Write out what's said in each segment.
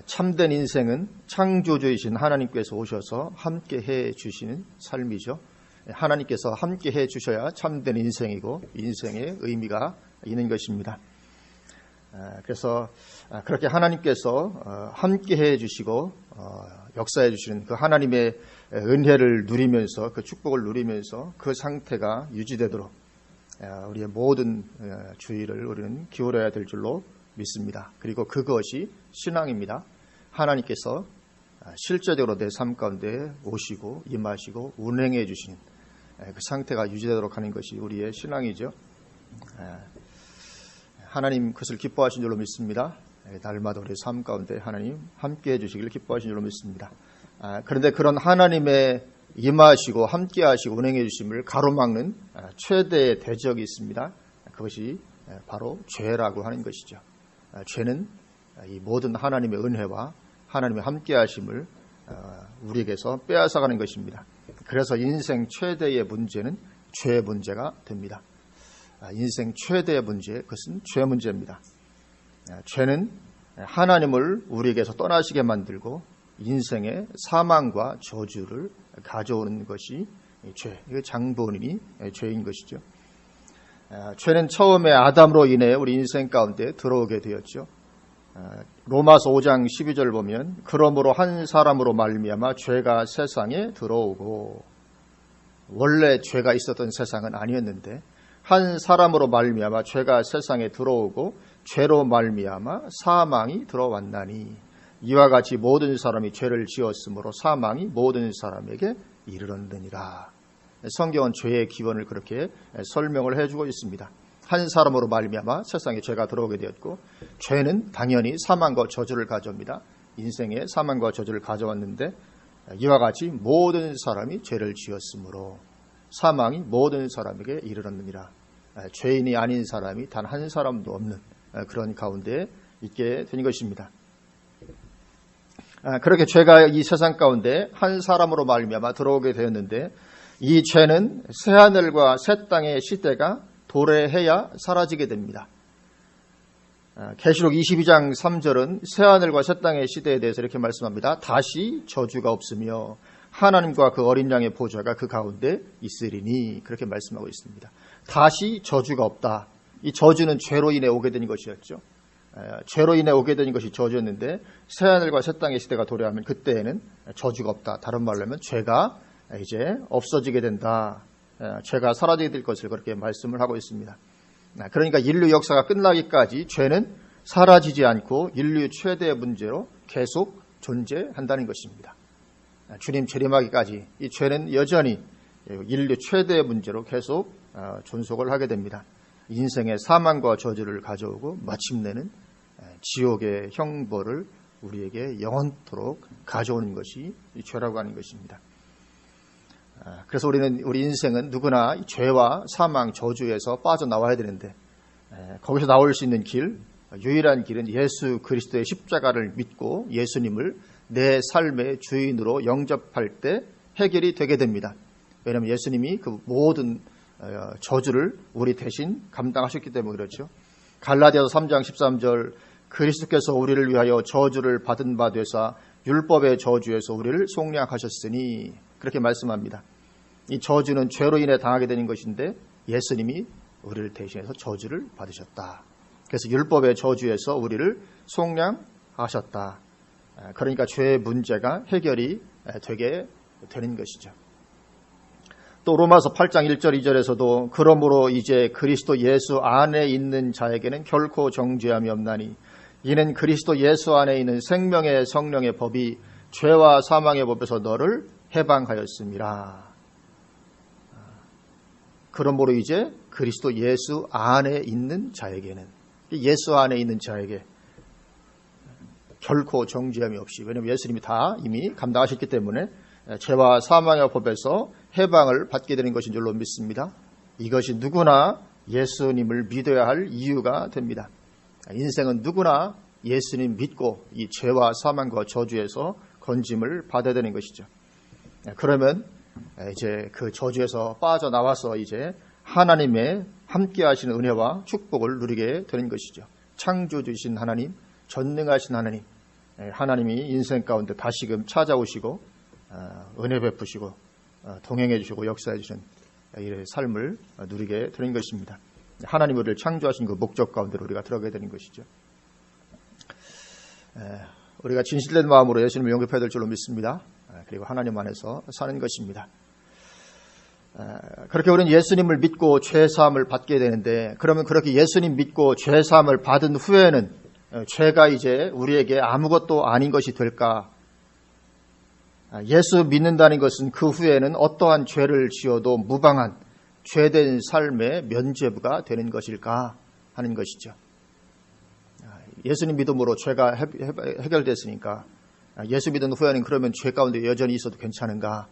참된 인생은 창조주이신 하나님께서 오셔서 함께 해 주시는 삶이죠. 하나님께서 함께 해 주셔야 참된 인생이고 인생의 의미가 있는 것입니다. 그래서 그렇게 하나님께서 함께 해 주시고 역사해 주시는 그 하나님의 은혜를 누리면서 그 축복을 누리면서 그 상태가 유지되도록 우리의 모든 주의를 우리는 기울여야 될 줄로 믿습니다. 그리고 그것이 신앙입니다. 하나님께서 실제적으로 내 삶 가운데 오시고 임하시고 운행해 주신 그 상태가 유지되도록 하는 것이 우리의 신앙이죠. 하나님 그것을 기뻐하신 줄로 믿습니다. 날마다 우리의 삶 가운데 하나님 함께해 주시기를 기뻐하신 줄로 믿습니다. 그런데 그런 하나님의 임하시고 함께하시고 운행해 주심을 가로막는 최대의 대적이 있습니다. 그것이 바로 죄라고 하는 것이죠. 죄는 이 모든 하나님의 은혜와 하나님의 함께하심을 우리에게서 빼앗아가는 것입니다. 그래서 인생 최대의 문제는 죄 문제가 됩니다. 인생 최대의 문제, 그것은 죄 문제입니다. 죄는 하나님을 우리에게서 떠나시게 만들고 인생의 사망과 저주를 가져오는 것이 죄, 이거 장본인이 죄인 것이죠. 죄는 처음에 아담으로 인해 우리 인생 가운데 들어오게 되었죠. 로마서 5장 12절 보면 그러므로 한 사람으로 말미암아 죄가 세상에 들어오고, 원래 죄가 있었던 세상은 아니었는데 한 사람으로 말미암아 죄가 세상에 들어오고 죄로 말미암아 사망이 들어왔나니 이와 같이 모든 사람이 죄를 지었으므로 사망이 모든 사람에게 이르렀느니라. 성경은 죄의 기원을 그렇게 설명을 해주고 있습니다. 한 사람으로 말미암아 세상에 죄가 들어오게 되었고, 죄는 당연히 사망과 저주를 가져옵니다. 인생에 사망과 저주를 가져왔는데 이와 같이 모든 사람이 죄를 지었으므로 사망이 모든 사람에게 이르렀느니라. 죄인이 아닌 사람이 단 한 사람도 없는 그런 가운데 있게 된 것입니다. 그렇게 죄가 이 세상 가운데 한 사람으로 말미암아 들어오게 되었는데, 이 죄는 새하늘과 새 땅의 시대가 도래해야 사라지게 됩니다. 계시록 22장 3절은 새하늘과 새 땅의 시대에 대해서 이렇게 말씀합니다. 다시 저주가 없으며 하나님과 그 어린 양의 보좌가 그 가운데 있으리니, 그렇게 말씀하고 있습니다. 다시 저주가 없다. 이 저주는 죄로 인해 오게 된 것이었죠. 죄로 인해 오게 된 것이 저주였는데 새하늘과 새 땅의 시대가 도래하면 그때에는 저주가 없다. 다른 말로 하면 죄가 이제 없어지게 된다. 죄가 사라지게 될 것을 그렇게 말씀을 하고 있습니다. 그러니까 인류 역사가 끝나기까지 죄는 사라지지 않고 인류 최대의 문제로 계속 존재한다는 것입니다. 주님 재림하기까지 이 죄는 여전히 인류 최대의 문제로 계속 존속을 하게 됩니다. 인생의 사망과 저주를 가져오고 마침내는 지옥의 형벌을 우리에게 영원토록 가져오는 것이 이 죄라고 하는 것입니다. 그래서 우리 인생은 누구나 죄와 사망, 저주에서 빠져나와야 되는데, 거기서 나올 수 있는 길, 유일한 길은 예수 그리스도의 십자가를 믿고 예수님을 내 삶의 주인으로 영접할 때 해결이 되게 됩니다. 왜냐하면 예수님이 그 모든 저주를 우리 대신 감당하셨기 때문에 그렇죠. 갈라디아서 3장 13절 그리스도께서 우리를 위하여 저주를 받은 바 되사 율법의 저주에서 우리를 속량하셨으니, 그렇게 말씀합니다. 이 저주는 죄로 인해 당하게 되는 것인데 예수님이 우리를 대신해서 저주를 받으셨다. 그래서 율법의 저주에서 우리를 속량하셨다. 그러니까 죄의 문제가 해결이 되게 되는 것이죠. 또 로마서 8장 1절 2절에서도 그러므로 이제 그리스도 예수 안에 있는 자에게는 결코 정죄함이 없나니 이는 그리스도 예수 안에 있는 생명의 성령의 법이 죄와 사망의 법에서 너를 해방하였음이라. 그러므로 이제 그리스도 예수 안에 있는 자에게는, 예수 안에 있는 자에게 결코 정죄함이 없이, 왜냐하면 예수님이 다 이미 감당하셨기 때문에 죄와 사망의 법에서 해방을 받게 되는 것인 줄로 믿습니다. 이것이 누구나 예수님을 믿어야 할 이유가 됩니다. 인생은 누구나 예수님 믿고 이 죄와 사망과 저주에서 건짐을 받아야 되는 것이죠. 그러면 이제 그 저주에서 빠져나와서 이제 하나님의 함께 하시는 은혜와 축복을 누리게 되는 것이죠. 창조주이신 하나님, 전능하신 하나님, 하나님이 인생 가운데 다시금 찾아오시고 은혜 베푸시고 동행해 주시고 역사해 주신 이 삶을 누리게 되는 것입니다. 하나님 우리를 창조하신 그 목적 가운데로 우리가 들어가게 되는 것이죠. 우리가 진실된 마음으로 예수님을 영접해야 될 줄로 믿습니다. 그리고 하나님 안에서 사는 것입니다. 그렇게 우리는 예수님을 믿고 죄사함을 받게 되는데, 그러면 그렇게 예수님 믿고 죄사함을 받은 후에는 죄가 이제 우리에게 아무것도 아닌 것이 될까? 예수 믿는다는 것은 그 후에는 어떠한 죄를 지어도 무방한 죄된 삶의 면죄부가 되는 것일까 하는 것이죠. 예수님 믿음으로 죄가 해결됐으니까 예수 믿은 후에는 그러면 죄 가운데 여전히 있어도 괜찮은가?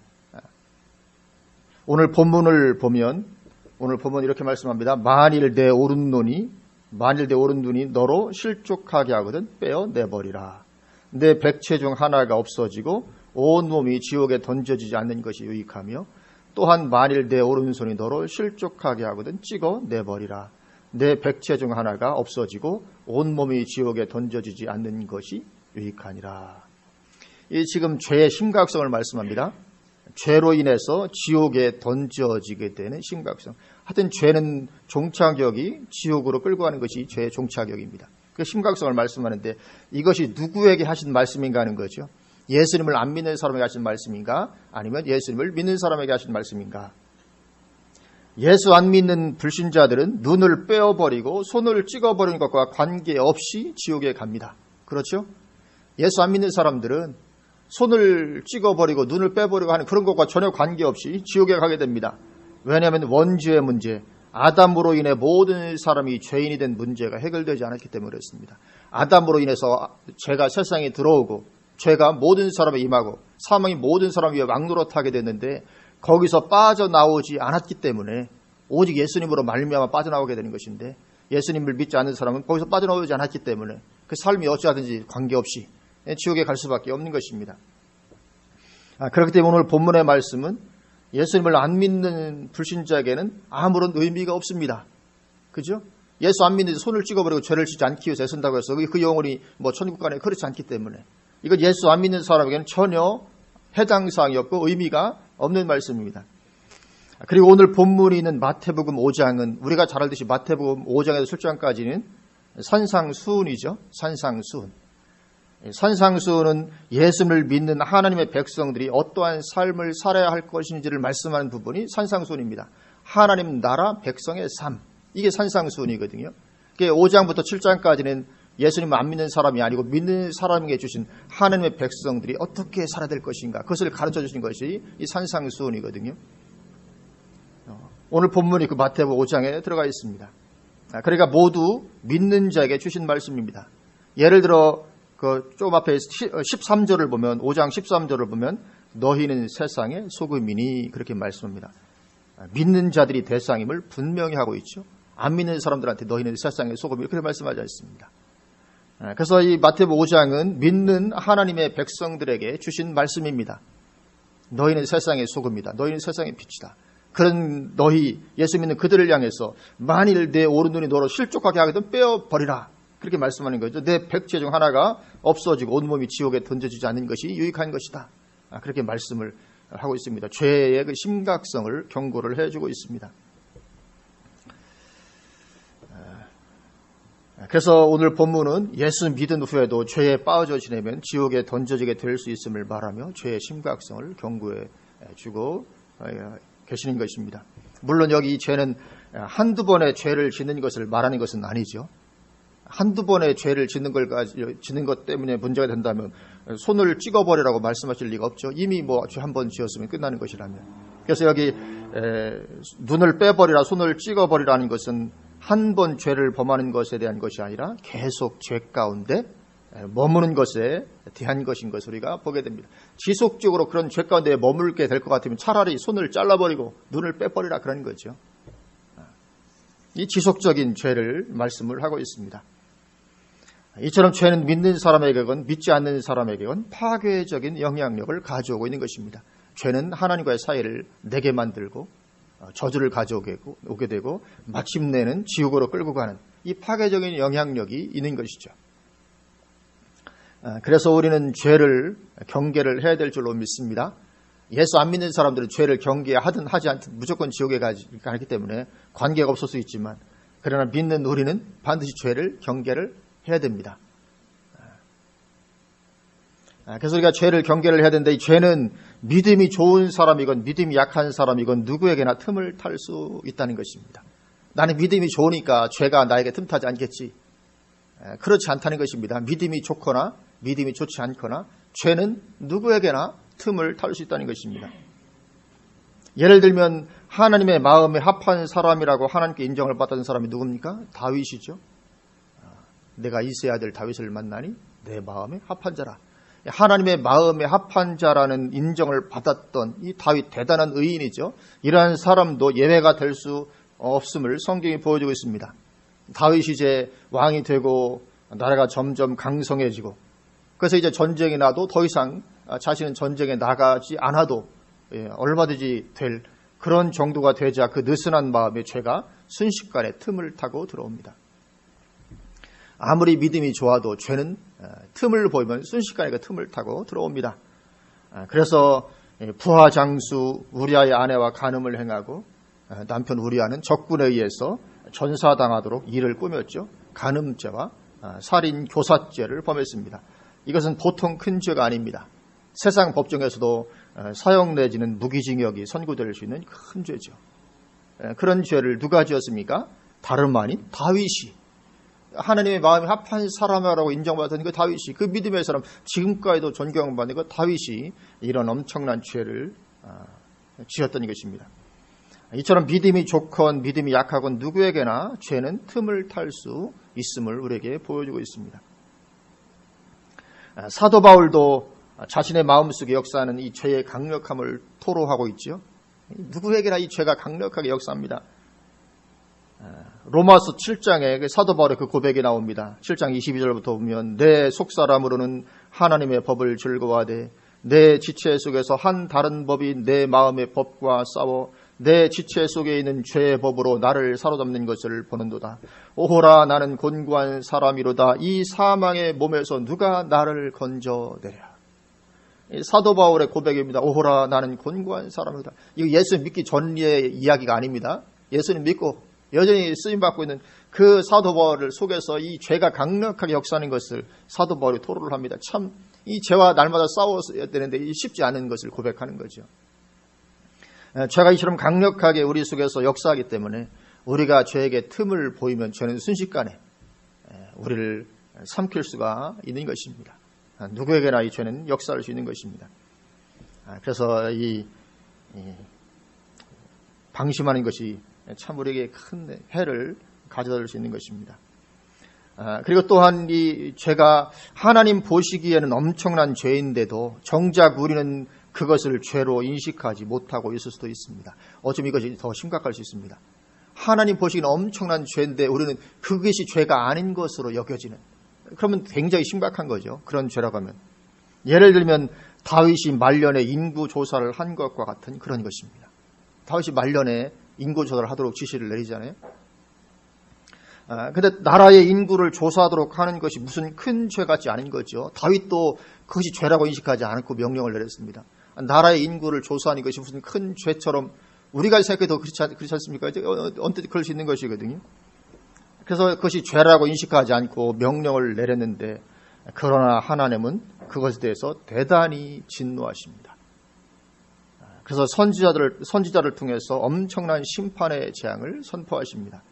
오늘 본문을 보면 이렇게 말씀합니다. 만일 내 오른눈이 너로 실족하게 하거든 빼어내버리라. 내 백체 중 하나가 없어지고 온 몸이 지옥에 던져지지 않는 것이 유익하며, 또한 만일 내 오른손이 너로 실족하게 하거든 찍어내버리라. 내 백체 중 하나가 없어지고 온 몸이 지옥에 던져지지 않는 것이 유익하니라. 이 지금 죄의 심각성을 말씀합니다. 죄로 인해서 지옥에 던져지게 되는 심각성. 하여튼 죄는 종착역이 지옥으로 끌고 가는 것이 죄의 종착역입니다. 그 심각성을 말씀하는데 이것이 누구에게 하신 말씀인가 하는 거죠. 예수님을 안 믿는 사람에게 하신 말씀인가? 아니면 예수님을 믿는 사람에게 하신 말씀인가? 예수 안 믿는 불신자들은 눈을 빼어버리고 손을 찍어버리는 것과 관계없이 지옥에 갑니다. 그렇죠? 예수 안 믿는 사람들은 손을 찍어버리고 눈을 빼버리고 하는 그런 것과 전혀 관계없이 지옥에 가게 됩니다. 왜냐하면 원죄의 문제, 아담으로 인해 모든 사람이 죄인이 된 문제가 해결되지 않았기 때문에 그렇습니다. 아담으로 인해서 죄가 세상에 들어오고 죄가 모든 사람에 임하고 사망이 모든 사람 위에 왕노릇하게 됐는데 거기서 빠져나오지 않았기 때문에 오직 예수님으로 말미암아 빠져나오게 되는 것인데, 예수님을 믿지 않는 사람은 거기서 빠져나오지 않았기 때문에 그 삶이 어찌하든지 관계없이 지옥에 갈 수밖에 없는 것입니다. 그렇기 때문에 오늘 본문의 말씀은 예수님을 안 믿는 불신자에게는 아무런 의미가 없습니다. 그죠? 예수 안 믿는데 손을 찍어버리고 죄를 짓지 않기 위해서 애쓴다고 해서 그 영혼이 천국 가네, 그렇지 않기 때문에 이건 예수 안 믿는 사람에게는 전혀 해당 사항이 없고 의미가 없는 말씀입니다. 그리고 오늘 본문이 있는 마태복음 5장은 우리가 잘 알듯이 마태복음 5장에서 7장까지는 산상수훈이죠. 산상수훈. 산상수훈은 예수를 믿는 하나님의 백성들이 어떠한 삶을 살아야 할 것인지를 말씀하는 부분이 산상수훈입니다. 하나님 나라 백성의 삶, 이게 산상수훈이거든요. 5장부터 7장까지는 예수님을 안 믿는 사람이 아니고 믿는 사람에게 주신 하나님의 백성들이 어떻게 살아야 될 것인가, 그것을 가르쳐 주신 것이 이 산상수훈이거든요. 오늘 본문이 그 마태복음 5장에 들어가 있습니다. 그러니까 모두 믿는 자에게 주신 말씀입니다. 예를 들어 그 좀 앞에 13절을 보면, 5장 13절을 보면 너희는 세상의 소금이니 그렇게 말씀합니다. 믿는 자들이 대상임을 분명히 하고 있죠. 안 믿는 사람들한테 너희는 세상의 소금이 그렇게 말씀하지 않습니다. 그래서 이 마태복음 5장은 믿는 하나님의 백성들에게 주신 말씀입니다. 너희는 세상의 소금이다. 너희는 세상의 빛이다. 그런 너희, 예수 믿는 그들을 향해서 만일 내 오른눈이 너로 실족하게 하거든 빼어버리라. 그렇게 말씀하는 거죠. 내 백체 중 하나가 없어지고 온몸이 지옥에 던져지지 않는 것이 유익한 것이다. 그렇게 말씀을 하고 있습니다. 죄의 그 심각성을 경고를 해주고 있습니다. 그래서 오늘 본문은 예수 믿은 후에도 죄에 빠져 지내면 지옥에 던져지게 될 수 있음을 말하며 죄의 심각성을 경고해 주고 계시는 것입니다. 물론 여기 이 죄는 한두 번의 죄를 짓는 것을 말하는 것은 아니죠. 한두 번의 죄를 짓는 것 때문에 문제가 된다면 손을 찍어버리라고 말씀하실 리가 없죠. 이미 죄 한 번 지었으면 끝나는 것이라면. 그래서 여기 눈을 빼버리라, 손을 찍어버리라는 것은 한 번 죄를 범하는 것에 대한 것이 아니라 계속 죄 가운데 머무는 것에 대한 것인 것을 우리가 보게 됩니다. 지속적으로 그런 죄 가운데 머물게 될 것 같으면 차라리 손을 잘라버리고 눈을 빼버리라 그런 거죠. 이 지속적인 죄를 말씀을 하고 있습니다. 이처럼 죄는 믿는 사람에게건 믿지 않는 사람에게건 파괴적인 영향력을 가져오고 있는 것입니다. 죄는 하나님과의 사이를 내게 만들고 저주를 가져오게 되고 마침내는 지옥으로 끌고 가는 이 파괴적인 영향력이 있는 것이죠. 그래서 우리는 죄를 경계를 해야 될 줄로 믿습니다. 예수 안 믿는 사람들은 죄를 경계하든 하지 않든 무조건 지옥에 가기 때문에 관계가 없을 수 있지만, 그러나 믿는 우리는 반드시 죄를 경계를 해야 됩니다. 그래서 우리가 죄를 경계를 해야 되는데, 이 죄는 믿음이 좋은 사람이건 믿음이 약한 사람이건 누구에게나 틈을 탈 수 있다는 것입니다. 나는 믿음이 좋으니까 죄가 나에게 틈타지 않겠지. 그렇지 않다는 것입니다. 믿음이 좋거나 믿음이 좋지 않거나 죄는 누구에게나 틈을 탈 수 있다는 것입니다. 예를 들면 하나님의 마음에 합한 사람이라고 하나님께 인정을 받았던 사람이 누굽니까? 다윗이죠. 내가 이새의 아들 다윗을 만나니 내 마음에 합한 자라. 하나님의 마음에 합한 자라는 인정을 받았던 이 다윗, 대단한 의인이죠. 이러한 사람도 예외가 될 수 없음을 성경이 보여주고 있습니다. 다윗이 이제 왕이 되고 나라가 점점 강성해지고, 그래서 이제 전쟁이 나도 더 이상 자신은 전쟁에 나가지 않아도 얼마든지 될 그런 정도가 되자 그 느슨한 마음의 죄가 순식간에 틈을 타고 들어옵니다. 아무리 믿음이 좋아도 죄는 틈을 보이면 순식간에 그 틈을 타고 들어옵니다. 그래서 부하 장수 우리아의 아내와 간음을 행하고 남편 우리아는 적군에 의해서 전사당하도록 일을 꾸몄죠. 간음죄와 살인 교사죄를 범했습니다. 이것은 보통 큰 죄가 아닙니다. 세상 법정에서도 사형 내지는 무기징역이 선고될 수 있는 큰 죄죠. 그런 죄를 누가 지었습니까? 다름 아닌 다윗이. 하나님의 마음에 합한 사람이라고 인정받은 그 다윗이, 그 믿음의 사람, 지금까지도 존경받는 그 다윗이 이런 엄청난 죄를 지었던 것입니다. 이처럼 믿음이 좋건 믿음이 약하건 누구에게나 죄는 틈을 탈 수 있음을 우리에게 보여주고 있습니다. 사도 바울도 자신의 마음속에 역사하는 이 죄의 강력함을 토로하고 있죠. 누구에게나 이 죄가 강력하게 역사합니다. 로마서 7장에 사도 바울의 그 고백이 나옵니다. 7장 22절부터 보면 내 속사람으로는 하나님의 법을 즐거워하되 내 지체 속에서 한 다른 법이 내 마음의 법과 싸워 내 지체 속에 있는 죄의 법으로 나를 사로잡는 것을 보는도다. 오호라 나는 곤고한 사람이로다. 이 사망의 몸에서 누가 나를 건져내랴. 사도 바울의 고백입니다. 오호라 나는 곤고한 사람이로다. 이거 예수 믿기 전의 이야기가 아닙니다. 예수님 믿고 여전히 쓰임받고 있는 그 사도 바울을 속에서 이 죄가 강력하게 역사하는 것을 사도 바울이 토로를 합니다. 참 이 죄와 날마다 싸워야 되는데 쉽지 않은 것을 고백하는 거죠. 죄가 이처럼 강력하게 우리 속에서 역사하기 때문에 우리가 죄에게 틈을 보이면 죄는 순식간에 우리를 삼킬 수가 있는 것입니다. 누구에게나 이 죄는 역사할 수 있는 것입니다. 그래서 이 방심하는 것이 참 우리에게 큰 해를 가져다 줄 수 있는 것입니다. 그리고 또한 이 죄가 하나님 보시기에는 엄청난 죄인데도 정작 우리는 그것을 죄로 인식하지 못하고 있을 수도 있습니다. 어쩌면 이것이 더 심각할 수 있습니다. 하나님 보시기에는 엄청난 죄인데 우리는 그것이 죄가 아닌 것으로 여겨지는, 그러면 굉장히 심각한 거죠. 그런 죄라고 하면. 예를 들면 다윗이 말년에 인구조사를 한 것과 같은 그런 것입니다. 다윗이 말년에 인구조사를 하도록 지시를 내리잖아요. 근데 나라의 인구를 조사하도록 하는 것이 무슨 큰 죄 같지 않은 거죠. 다윗도 그것이 죄라고 인식하지 않고 명령을 내렸습니다. 나라의 인구를 조사하는 것이 무슨 큰 죄처럼 우리가 생각해도 그렇지 않습니까? 언뜻 그럴 수 있는 것이거든요. 그래서 그것이 죄라고 인식하지 않고 명령을 내렸는데, 그러나 하나님은 그것에 대해서 대단히 진노하십니다. 그래서 선지자를 통해서 엄청난 심판의 재앙을 선포하십니다.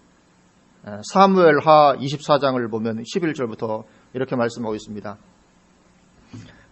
사무엘하 24장을 보면 11절부터 이렇게 말씀하고 있습니다.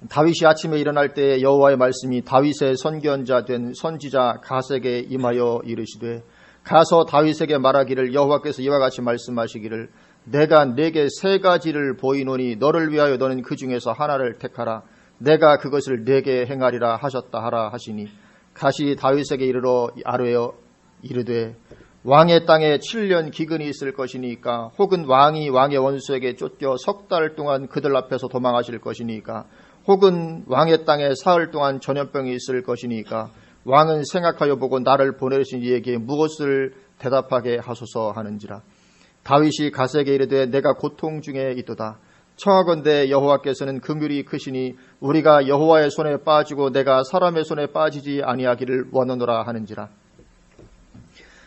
다윗이 아침에 일어날 때 여호와의 말씀이 다윗의 선견자 된 선지자 갓에게 임하여 이르시되, 가서 다윗에게 말하기를 여호와께서 이와 같이 말씀하시기를 내가 네게 세 가지를 보이노니 너를 위하여 너는 그 중에서 하나를 택하라. 내가 그것을 네게 행하리라 하셨다 하라 하시니, 갓이 다윗에게 이르러 아뢰어 이르되 왕의 땅에 7년 기근이 있을 것이니까, 혹은 왕이 왕의 원수에게 쫓겨 석 달 동안 그들 앞에서 도망하실 것이니까, 혹은 왕의 땅에 사흘 동안 전염병이 있을 것이니까 왕은 생각하여 보고 나를 보내신 이에게 무엇을 대답하게 하소서 하는지라. 다윗이 갓에게 이르되 내가 고통 중에 있도다. 청하건대 여호와께서는 긍휼이 크시니 우리가 여호와의 손에 빠지고 내가 사람의 손에 빠지지 아니하기를 원하노라 하는지라.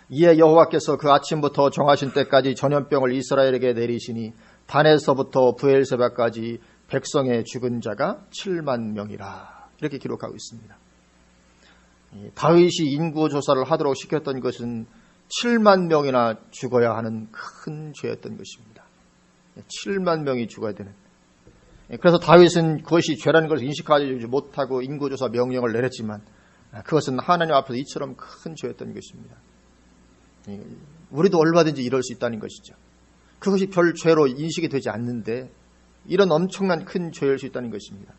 이에 여호와께서 그 아침부터 정하신 때까지 전염병을 이스라엘에게 내리시니 단에서부터 브엘세바까지 백성의 죽은 자가 7만 명이라. 이렇게 기록하고 있습니다. 다윗이 인구조사를 하도록 시켰던 것은 7만 명이나 죽어야 하는 큰 죄였던 것입니다. 7만 명이 죽어야 되는. 그래서 다윗은 그것이 죄라는 것을 인식하지 못하고 인구조사 명령을 내렸지만 그것은 하나님 앞에서 이처럼 큰 죄였던 것입니다. 우리도 얼마든지 이럴 수 있다는 것이죠. 그것이 별 죄로 인식이 되지 않는데 이런 엄청난 큰 죄일 수 있다는 것입니다.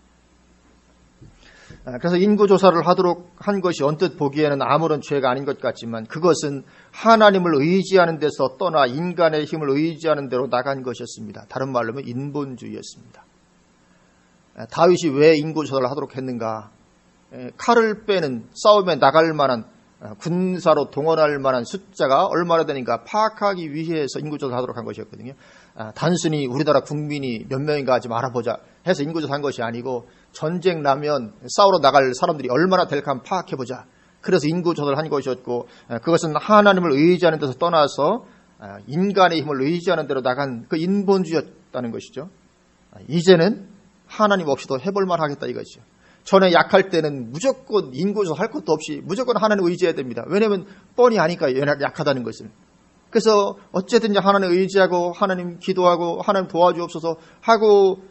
그래서 인구조사를 하도록 한 것이 언뜻 보기에는 아무런 죄가 아닌 것 같지만 그것은 하나님을 의지하는 데서 떠나 인간의 힘을 의지하는 대로 나간 것이었습니다. 다른 말로 하면 인본주의였습니다. 다윗이 왜 인구조사를 하도록 했는가? 칼을 빼는 싸움에 나갈 만한 군사로 동원할 만한 숫자가 얼마나 되는가 파악하기 위해서 인구조사를 하도록 한 것이었거든요. 단순히 우리나라 국민이 몇 명인가 하지 말아보자 해서 인구조사한 것이 아니고 전쟁 나면 싸우러 나갈 사람들이 얼마나 될까 한번 파악해보자. 그래서 인구조사를 한 것이었고 그것은 하나님을 의지하는 데서 떠나서 인간의 힘을 의지하는 대로 나간 그 인본주의였다는 것이죠. 이제는 하나님 없이도 해볼만 하겠다 이것이죠. 전에 약할 때는 무조건 인구조사 할 것도 없이 무조건 하나님을 의지해야 됩니다. 왜냐하면 뻔히 아니까 약하다는 것을. 그래서 어쨌든지 하나님 의지하고 하나님 기도하고 하나님 도와주옵소서 하고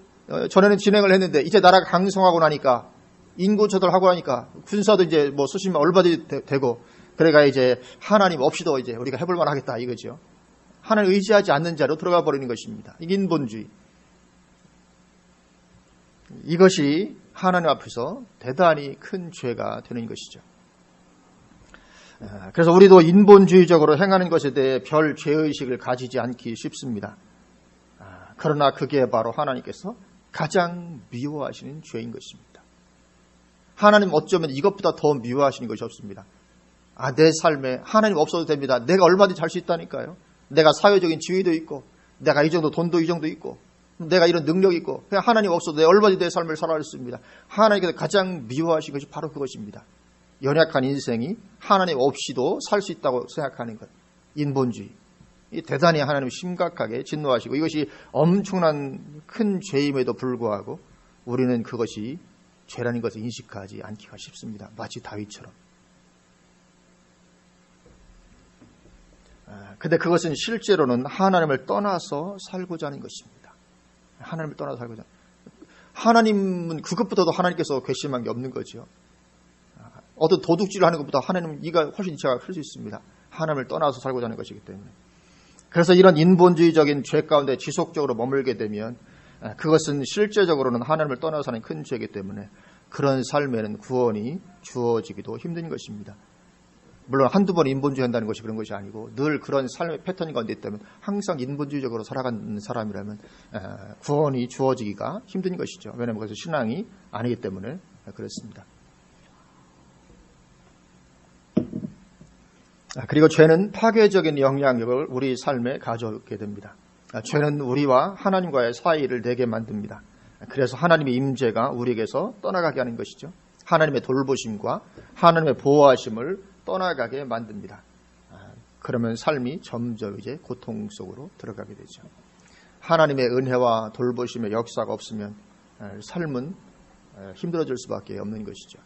전에는 진행을 했는데 이제 나라가 강성하고 나니까 인구조사를 하고 나니까 군사도 이제 뭐 수십 명 얼마든지 되고 그래가 이제 하나님 없이도 이제 우리가 해볼만 하겠다 이거죠. 하나님 의지하지 않는 자로 들어가 버리는 것입니다. 이게 인본주의. 이것이 하나님 앞에서 대단히 큰 죄가 되는 것이죠. 그래서 우리도 인본주의적으로 행하는 것에 대해 별 죄의식을 가지지 않기 쉽습니다. 그러나 그게 바로 하나님께서 가장 미워하시는 죄인 것입니다. 하나님 어쩌면 이것보다 더 미워하시는 것이 없습니다. 내 삶에 하나님 없어도 됩니다. 내가 얼마든지 할 수 있다니까요. 내가 사회적인 지위도 있고 내가 이 정도 돈도 이 정도 있고 내가 이런 능력이 있고 그냥 하나님 없어도 내가 얼마든지 내 삶을 살아갈 수 있습니다. 하나님께서 가장 미워하신 것이 바로 그것입니다. 연약한 인생이 하나님 없이도 살 수 있다고 생각하는 것. 인본주의. 대단히 하나님이 심각하게 진노하시고 이것이 엄청난 큰 죄임에도 불구하고 우리는 그것이 죄라는 것을 인식하지 않기가 쉽습니다. 마치 다윗처럼. 근데 그것은 실제로는 하나님을 떠나서 살고자 하는 것입니다. 하나님을 떠나서 살고자. 하나님은 그것보다도 하나님께서 괘씸한 게 없는 거죠. 어떤 도둑질을 하는 것보다 하나님은 이가 훨씬 죄가 클 수 있습니다. 하나님을 떠나서 살고자 하는 것이기 때문에. 그래서 이런 인본주의적인 죄 가운데 지속적으로 머물게 되면 그것은 실제적으로는 하나님을 떠나서 사는 큰 죄이기 때문에 그런 삶에는 구원이 주어지기도 힘든 것입니다. 물론 한두 번 인본주의 한다는 것이 그런 것이 아니고 늘 그런 삶의 패턴 가운데 있다면 항상 인본주의적으로 살아가는 사람이라면 구원이 주어지기가 힘든 것이죠. 왜냐하면 그것은 신앙이 아니기 때문에 그렇습니다. 그리고 죄는 파괴적인 영향력을 우리 삶에 가져오게 됩니다. 죄는 우리와 하나님과의 사이를 내게 만듭니다. 그래서 하나님의 임재가 우리에게서 떠나가게 하는 것이죠. 하나님의 돌보심과 하나님의 보호하심을 떠나가게 만듭니다. 그러면 삶이 점점 이제 고통 속으로 들어가게 되죠. 하나님의 은혜와 돌보심의 역사가 없으면 삶은 힘들어질 수밖에 없는 것이죠.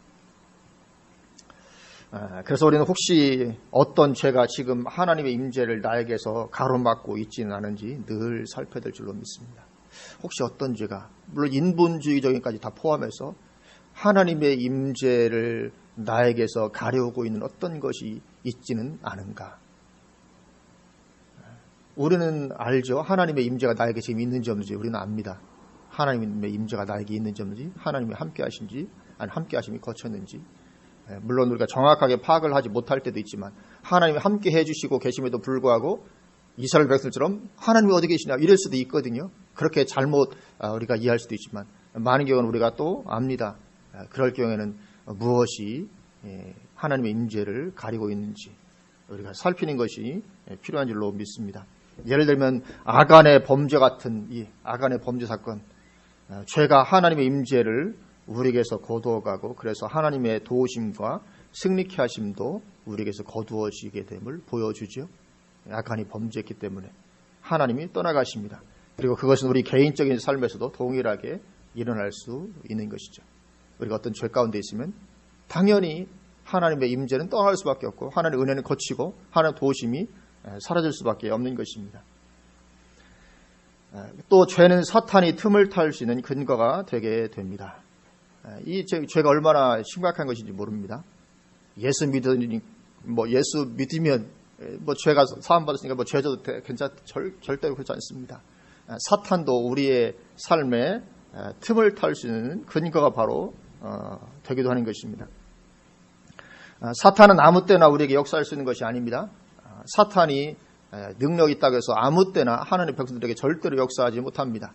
그래서 우리는 혹시 어떤 죄가 지금 하나님의 임재를 나에게서 가로막고 있지는 않은지 늘 살펴야 될 줄로 믿습니다. 혹시 어떤 죄가, 물론 인본주의적인까지 다 포함해서 하나님의 임재를 나에게서 가려오고 있는 어떤 것이 있지는 않은가. 우리는 알죠. 하나님의 임재가 나에게 지금 있는지 없는지 우리는 압니다. 하나님의 임재가 나에게 있는지 없는지, 하나님이 함께 하신지, 아니 함께 하심이 거쳤는지. 물론 우리가 정확하게 파악을 하지 못할 때도 있지만 하나님이 함께 해주시고 계심에도 불구하고 이스라엘 백성처럼 하나님이 어디 계시냐 이럴 수도 있거든요. 그렇게 잘못 우리가 이해할 수도 있지만 많은 경우는 우리가 또 압니다. 그럴 경우에는 무엇이 하나님의 임재를 가리고 있는지 우리가 살피는 것이 필요한 줄로 믿습니다. 예를 들면 아간의 범죄 같은 이 아간의 범죄 사건, 죄가 하나님의 임재를 우리에게서 거두어가고 그래서 하나님의 도우심과 승리케 하심도 우리에게서 거두어지게 됨을 보여주죠. 아간이 범죄했기 때문에 하나님이 떠나가십니다. 그리고 그것은 우리 개인적인 삶에서도 동일하게 일어날 수 있는 것이죠. 우리가 어떤 죄 가운데 있으면 당연히 하나님의 임재는 떠날 수밖에 없고 하나님의 은혜는 거치고 하나님의 도우심이 사라질 수밖에 없는 것입니다. 또 죄는 사탄이 틈을 탈 수 있는 근거가 되게 됩니다. 이 죄가 얼마나 심각한 것인지 모릅니다. 예수 믿으면 죄가 사함 받았으니까 죄져도 절대로 그렇지 않습니다. 사탄도 우리의 삶에 틈을 탈 수 있는 근거가 바로 되기도 하는 것입니다. 사탄은 아무 때나 우리에게 역사할 수 있는 것이 아닙니다. 사탄이 능력이 있다고 해서 아무 때나 하나님의 백성들에게 절대로 역사하지 못합니다.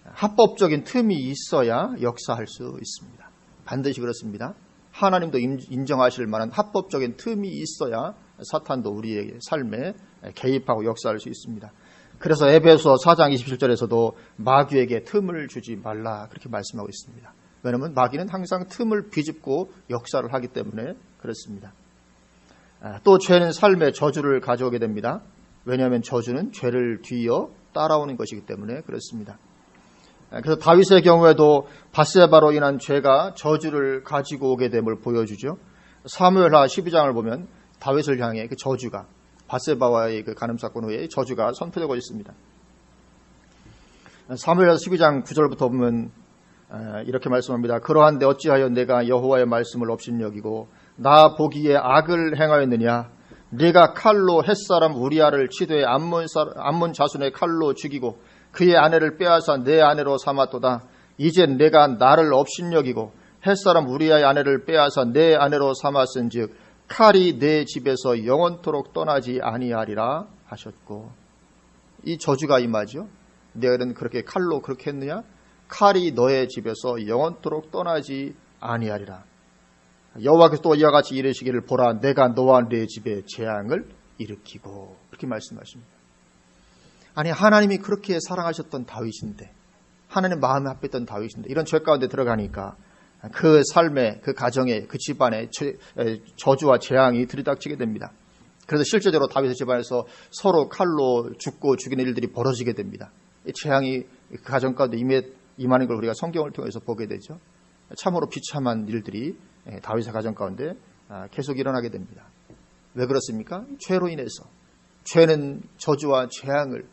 합법적인 틈이 있어야 역사할 수 있습니다. 반드시 그렇습니다. 하나님도 인정하실 만한 합법적인 틈이 있어야 사탄도 우리의 삶에 개입하고 역사할 수 있습니다. 그래서 에베소 4장 27절에서도 마귀에게 틈을 주지 말라 그렇게 말씀하고 있습니다. 왜냐하면 마귀는 항상 틈을 비집고 역사를 하기 때문에 그렇습니다. 또 죄는 삶의 저주를 가져오게 됩니다. 왜냐하면 저주는 죄를 뒤이어 따라오는 것이기 때문에 그렇습니다. 그래서 다윗의 경우에도 밧세바로 인한 죄가 저주를 가지고 오게 됨을 보여주죠. 사무엘하 12장을 보면 다윗을 향해 그 저주가 밧세바와의 그 간음 사건 후에 저주가 선포되고 있습니다. 사무엘하 12장 9절부터 보면 이렇게 말씀합니다. 그러한데 어찌하여 내가 여호와의 말씀을 업신여기고 나 보기에 악을 행하였느냐. 네가 칼로 햇사람 우리아를 치되 암몬 자손의 칼로 죽이고 그의 아내를 빼앗아 내 아내로 삼았도다. 이제 내가 나를 업신여기고 햇사람 우리아의 아내를 빼앗아 내 아내로 삼았은즉 칼이 내 집에서 영원토록 떠나지 아니하리라 하셨고. 이 저주가 임하죠. 너희는 그렇게 칼로 그렇게 했느냐? 칼이 너의 집에서 영원토록 떠나지 아니하리라. 여호와께서 또 이와 같이 이르시기를 보라 내가 너와 네 집에 재앙을 일으키고 그렇게 말씀하십니다. 아니 하나님이 그렇게 사랑하셨던 다윗인데 하나님 마음에 합했던 다윗인데 이런 죄 가운데 들어가니까 그 삶에 그 가정에 그 집안에 저주와 재앙이 들이닥치게 됩니다. 그래서 실제적으로 다윗의 집안에서 서로 칼로 죽고 죽이는 일들이 벌어지게 됩니다. 이 재앙이 그 가정 가운데 임하는 걸 우리가 성경을 통해서 보게 되죠. 참으로 비참한 일들이 다윗의 가정 가운데 계속 일어나게 됩니다. 왜 그렇습니까? 죄로 인해서. 죄는 저주와 재앙을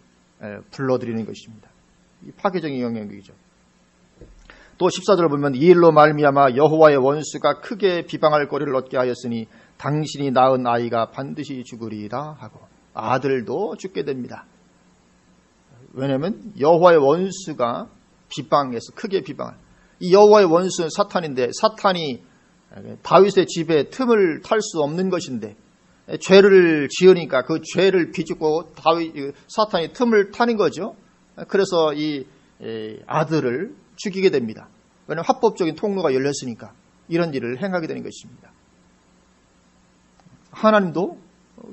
불러들이는 것입니다. 이 파괴적인 영역이죠. 또 14절을 보면 이 일로 말미암아 여호와의 원수가 크게 비방할 거리를 얻게 하였으니 당신이 낳은 아이가 반드시 죽으리라 하고 아들도 죽게 됩니다. 왜냐하면 여호와의 원수가 비방해서 크게 비방할. 이 여호와의 원수는 사탄인데 사탄이 다윗의 집에 틈을 탈 수 없는 것인데 죄를 지으니까 그 죄를 비집고 사탄이 틈을 타는 거죠. 그래서 이 아들을 죽이게 됩니다. 왜냐하면 합법적인 통로가 열렸으니까 이런 일을 행하게 되는 것입니다. 하나님도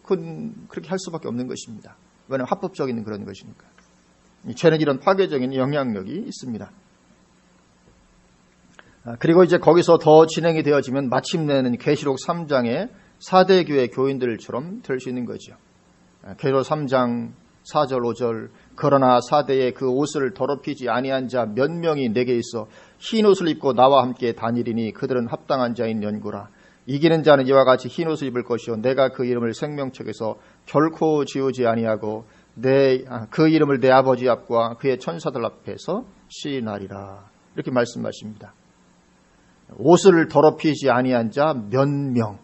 그렇게 할 수밖에 없는 것입니다. 왜냐하면 합법적인 그런 것이니까. 죄는 이런 파괴적인 영향력이 있습니다. 그리고 이제 거기서 더 진행이 되어지면 마침내는 계시록 3장의 4대 교회 교인들처럼 될 수 있는 거죠. 계시록 3장 4절 5절 그러나 4대에 그 옷을 더럽히지 아니한 자 몇 명이 내게 있어 흰 옷을 입고 나와 함께 다니리니 그들은 합당한 자인 연구라. 이기는 자는 이와 같이 흰 옷을 입을 것이요 내가 그 이름을 생명책에서 결코 지우지 아니하고 그 이름을 내 아버지 앞과 그의 천사들 앞에서 시인하리라. 이렇게 말씀하십니다. 옷을 더럽히지 아니한 자 몇 명.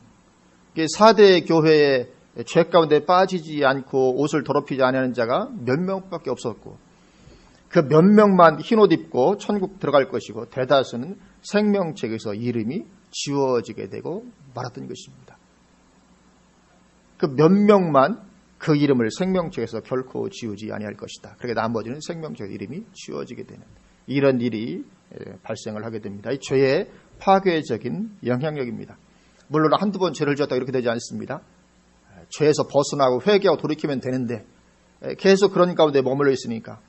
4대 교회의 죄 가운데 빠지지 않고 옷을 더럽히지 아니하는 자가 몇 명밖에 없었고 그 몇 명만 흰옷 입고 천국 들어갈 것이고 대다수는 생명책에서 이름이 지워지게 되고 말았던 것입니다. 그 몇 명만 그 이름을 생명책에서 결코 지우지 아니할 것이다. 그러니까 나머지는 생명책 이름이 지워지게 되는 이런 일이 발생을 하게 됩니다. 이 죄의 파괴적인 영향력입니다. 물론 한두 번 죄를 지었다 이렇게 되지 않습니다. 죄에서 벗어나고 회개하고 돌이키면 되는데 계속 그런 가운데 머물러 있으니까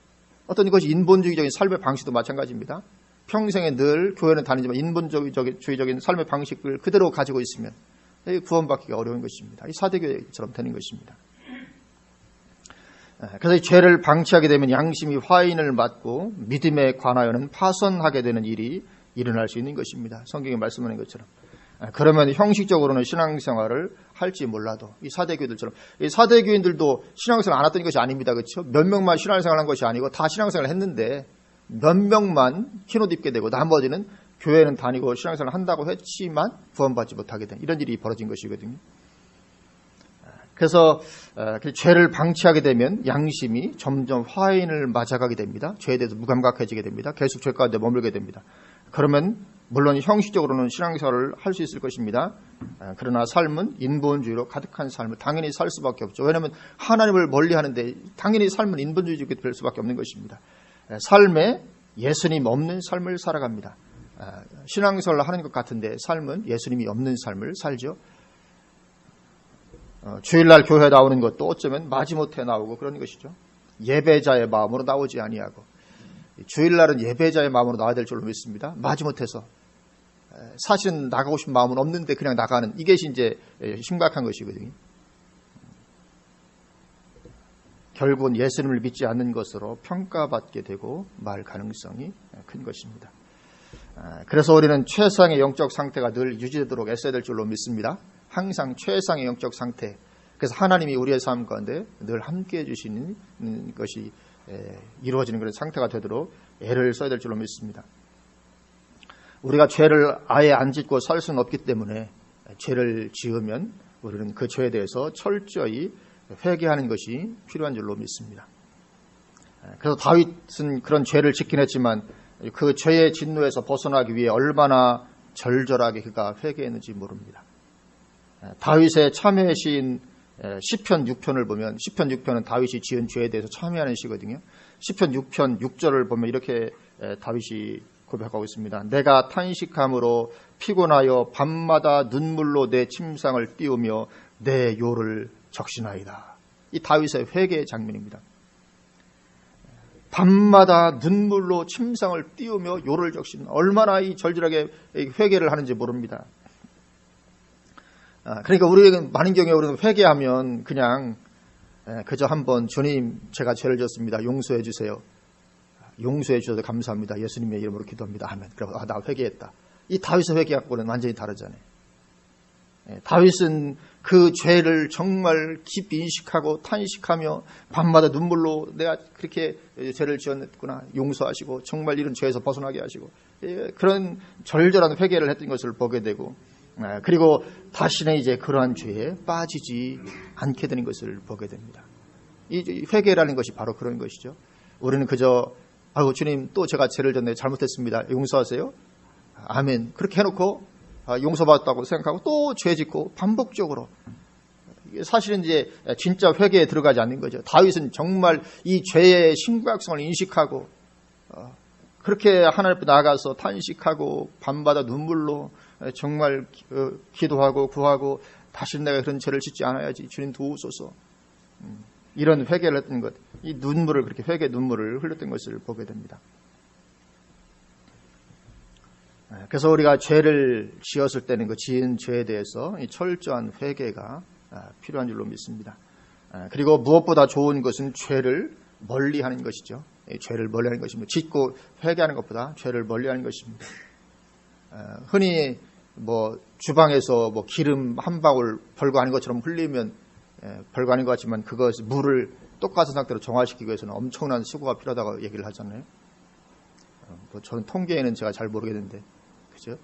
어떤 것이 인본주의적인 삶의 방식도 마찬가지입니다. 평생에 늘 교회는 다니지만 인본주의적인 삶의 방식을 그대로 가지고 있으면 구원받기가 어려운 것입니다. 이 사대교회처럼 되는 것입니다. 그래서 이 죄를 방치하게 되면 양심이 화인을 맞고 믿음에 관하여는 파선하게 되는 일이 일어날 수 있는 것입니다. 성경에 말씀하는 것처럼. 그러면 형식적으로는 신앙생활을 할지 몰라도 이 사대교인들처럼, 이 사대교인들도 신앙생활 안 했던 것이 아닙니다. 그렇죠? 몇 명만 신앙생활 한 것이 아니고 다 신앙생활을 했는데 몇 명만 흰옷 입게 되고 나머지는 교회는 다니고 신앙생활을 한다고 했지만 구원받지 못하게 된 이런 일이 벌어진 것이거든요. 그래서 죄를 방치하게 되면 양심이 점점 화인을 맞아가게 됩니다. 죄에 대해서 무감각해지게 됩니다. 계속 죄 가운데 머물게 됩니다. 그러면 물론 형식적으로는 신앙생활을 할 수 있을 것입니다. 그러나 삶은 인본주의로 가득한 삶을 당연히 살 수밖에 없죠. 왜냐하면 하나님을 멀리하는데 당연히 삶은 인본주의적이 될 수밖에 없는 것입니다. 삶에 예수님 없는 삶을 살아갑니다. 신앙생활을 하는 것 같은데 삶은 예수님이 없는 삶을 살죠. 주일날 교회 나오는 것도 어쩌면 마지못해 나오고 그런 것이죠. 예배자의 마음으로 나오지 아니하고 주일날은 예배자의 마음으로 나와야 될 줄로 믿습니다. 마지못해서 사실은 나가고 싶은 마음은 없는데 그냥 나가는 이것이 이제 심각한 것이거든요. 결국은 예수님을 믿지 않는 것으로 평가받게 되고 말 가능성이 큰 것입니다. 그래서 우리는 최상의 영적 상태가 늘 유지되도록 애써야 될 줄로 믿습니다. 항상 최상의 영적 상태. 그래서 하나님이 우리의 삶 가운데 늘 함께해 주시는 것이 이루어지는 그런 상태가 되도록 애를 써야 될 줄로 믿습니다. 우리가 죄를 아예 안 짓고 살 수는 없기 때문에 죄를 지으면 우리는 그 죄에 대해서 철저히 회개하는 것이 필요한 줄로 믿습니다. 그래서 다윗은 그런 죄를 짓긴 했지만 그 죄의 진노에서 벗어나기 위해 얼마나 절절하게 그가 회개했는지 모릅니다. 다윗의 참회 시인 시편 6편을 보면 시편 6편은 다윗이 지은 죄에 대해서 참회하는 시거든요. 시편 6편 6절을 보면 이렇게 다윗이 고백하고 있습니다. 내가 탄식함으로 피곤하여 밤마다 눈물로 내 침상을 띄우며 내 요를 적신하이다. 이 다윗의 회개의 장면입니다. 밤마다 눈물로 침상을 띄우며 요를 적신, 얼마나 이 절절하게 회개를 하는지 모릅니다. 그러니까 우리에게 많은 경우에 우리는 회개하면 그냥 그저 한번 주님 제가 죄를 졌습니다. 용서해 주세요. 용서해 주셔서 감사합니다. 예수님의 이름으로 기도합니다. 아멘. 그리고 나 회개했다. 이 다윗의 회개하고는 완전히 다르잖아요. 다윗은 그 죄를 정말 깊이 인식하고 탄식하며 밤마다 눈물로 내가 그렇게 죄를 지었구나 용서하시고 정말 이런 죄에서 벗어나게 하시고 그런 절절한 회개를 했던 것을 보게 되고 그리고 다시는 이제 그러한 죄에 빠지지 않게 되는 것을 보게 됩니다. 이 회개라는 것이 바로 그런 것이죠. 우리는 그저 아이고 주님 또 제가 죄를 졌네 잘못했습니다. 용서하세요. 아멘. 그렇게 해놓고 용서받았다고 생각하고 또 죄 짓고 반복적으로 사실은 이제 진짜 회개에 들어가지 않는 거죠. 다윗은 정말 이 죄의 심각성을 인식하고 그렇게 하나님 앞에 나아가서 탄식하고 밤마다 눈물로 정말 기도하고 구하고 다시 내가 그런 죄를 짓지 않아야지 주님 도우소서 이런 회개를 했던 것, 이 눈물을 그렇게 회개 눈물을 흘렸던 것을 보게 됩니다. 그래서 우리가 죄를 지었을 때는 그 지은 죄에 대해서 철저한 회개가 필요한 줄로 믿습니다. 그리고 무엇보다 좋은 것은 죄를 멀리하는 것이죠. 죄를 멀리하는 것입니다. 짓고 회개하는 것보다 죄를 멀리하는 것입니다. 흔히 뭐 주방에서 뭐 기름 한 방울 별거 아닌 것처럼 흘리면 별거 아닌 것 같지만 그것을 물을 똑같은 상태로 정화시키기 위해서는 엄청난 수고가 필요하다고 얘기를 하잖아요. 뭐 저는 통계에는 제가 잘 모르겠는데, 그죠?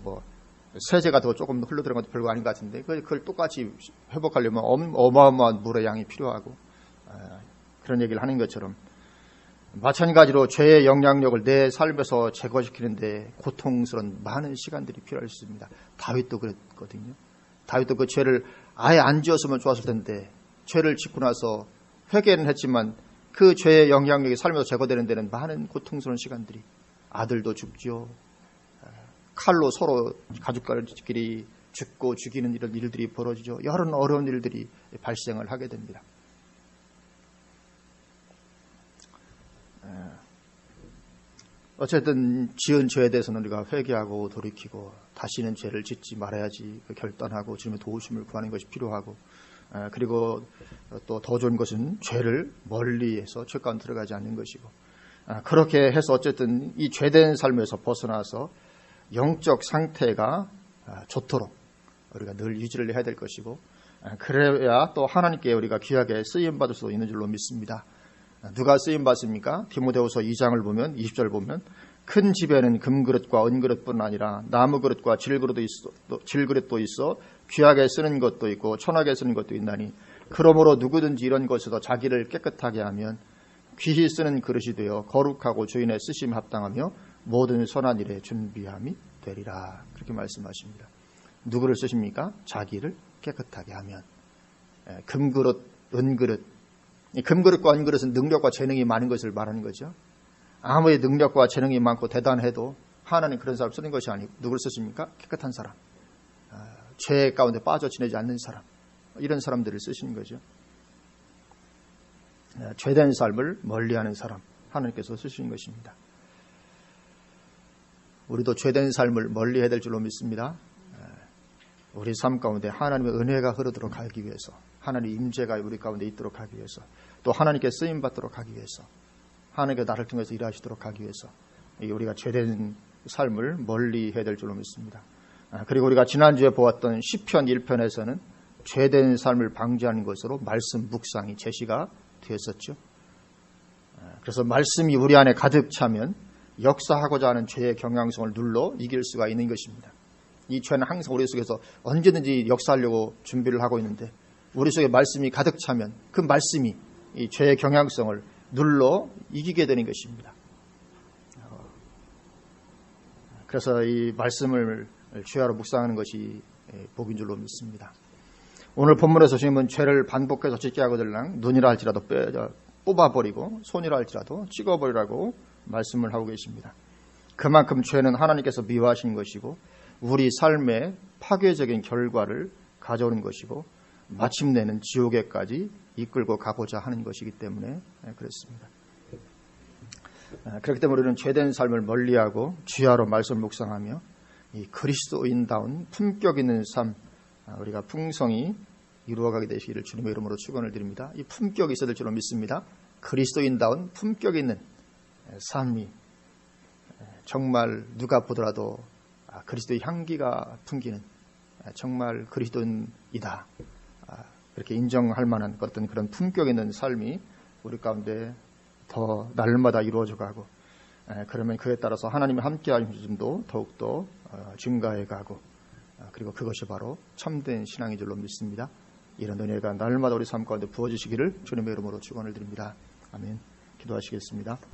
뭐 세제가 더 조금 흘러들어간 것도 별거 아닌 것 같은데 그걸 똑같이 회복하려면 어마어마한 물의 양이 필요하고 그런 얘기를 하는 것처럼 마찬가지로 죄의 영향력을 내 삶에서 제거시키는데 고통스러운 많은 시간들이 필요할 수 있습니다. 다윗도 그랬거든요. 다윗도 그 죄를 아예 안 지었으면 좋았을 텐데 죄를 짓고 나서 회개는 했지만 그 죄의 영향력이 삶에서 제거되는 데는 많은 고통스러운 시간들이 아들도 죽죠. 칼로 서로 가족끼리 죽고 죽이는 이런 일들이 벌어지죠. 여러 어려운 일들이 발생을 하게 됩니다. 어쨌든 지은 죄에 대해서는 우리가 회개하고 돌이키고 다시는 죄를 짓지 말아야지 결단하고 주님의 도우심을 구하는 것이 필요하고, 그리고 또 더 좋은 것은 죄를 멀리해서 죄 가운데 들어가지 않는 것이고, 그렇게 해서 어쨌든 이 죄된 삶에서 벗어나서 영적 상태가 좋도록 우리가 늘 유지를 해야 될 것이고, 그래야 또 하나님께 우리가 귀하게 쓰임받을 수 있는 줄로 믿습니다. 누가 쓰임받습니까? 디모데후서 2장을 보면 20절 보면 큰 집에는 금그릇과 은그릇뿐 아니라 나무그릇과 질그릇도 있어 귀하게 쓰는 것도 있고 천하게 쓰는 것도 있나니 그러므로 누구든지 이런 것에서 자기를 깨끗하게 하면 귀히 쓰는 그릇이 되어 거룩하고 주인의 쓰심 합당하며 모든 선한 일에 준비함이 되리라. 그렇게 말씀하십니다. 누구를 쓰십니까? 자기를 깨끗하게 하면. 금그릇, 은그릇. 이 금그릇과 은그릇은 능력과 재능이 많은 것을 말하는 거죠. 아무리 능력과 재능이 많고 대단해도 하나님 그런 사람 쓰는 것이 아니고 누구를 쓰십니까? 깨끗한 사람, 죄 가운데 빠져 지내지 않는 사람, 이런 사람들을 쓰시는 거죠. 죄된 삶을 멀리하는 사람, 하나님께서 쓰시는 것입니다. 우리도 죄된 삶을 멀리해야 될 줄로 믿습니다. 우리 삶 가운데 하나님의 은혜가 흐르도록 하기 위해서, 하나님의 임재가 우리 가운데 있도록 하기 위해서, 또 하나님께 쓰임받도록 하기 위해서, 하나님께 나를 통해서 일하시도록 하기 위해서 우리가 죄된 삶을 멀리해야 될 줄로 믿습니다. 그리고 우리가 지난주에 보았던 시편 1편에서는 죄된 삶을 방지하는 것으로 말씀 묵상이 제시가 되었었죠. 그래서 말씀이 우리 안에 가득 차면 역사하고자 하는 죄의 경향성을 눌러 이길 수가 있는 것입니다. 이 죄는 항상 우리 속에서 언제든지 역사하려고 준비를 하고 있는데 우리 속에 말씀이 가득 차면 그 말씀이 이 죄의 경향성을 눌러 이기게 되는 것입니다. 그래서 이 말씀을 주야로 묵상하는 것이 복인 줄로 믿습니다. 오늘 본문에서 주님은 죄를 반복해서 짓게 하거들랑 눈이라 할지라도 뽑아버리고 손이라 할지라도 찍어버리라고 말씀을 하고 계십니다. 그만큼 죄는 하나님께서 미워하시는 것이고 우리 삶의 파괴적인 결과를 가져오는 것이고 마침내는 지옥에까지 이끌고 가고자 하는 것이기 때문에 그렇습니다. 그렇기 때문에 우리는 죄된 삶을 멀리하고 주야로 말씀을 묵상하며 이 그리스도인다운 품격 있는 삶, 우리가 풍성히 이루어가게 되시기를 주님의 이름으로 축원을 드립니다. 이 품격이 있어야 될 줄로 믿습니다. 그리스도인다운 품격 있는 삶이 정말 누가 보더라도 그리스도의 향기가 풍기는 정말 그리스도인이다, 그렇게 인정할 만한 어떤 그런 품격 있는 삶이 우리 가운데 더 날마다 이루어져 가고, 그러면 그에 따라서 하나님의 함께 하심도 더욱더 증가해 가고, 그리고 그것이 바로 참된 신앙인 줄로 믿습니다. 이런 은혜가 날마다 우리 삶 가운데 부어지시기를 주님의 이름으로 축원을 드립니다. 아멘. 기도하시겠습니다.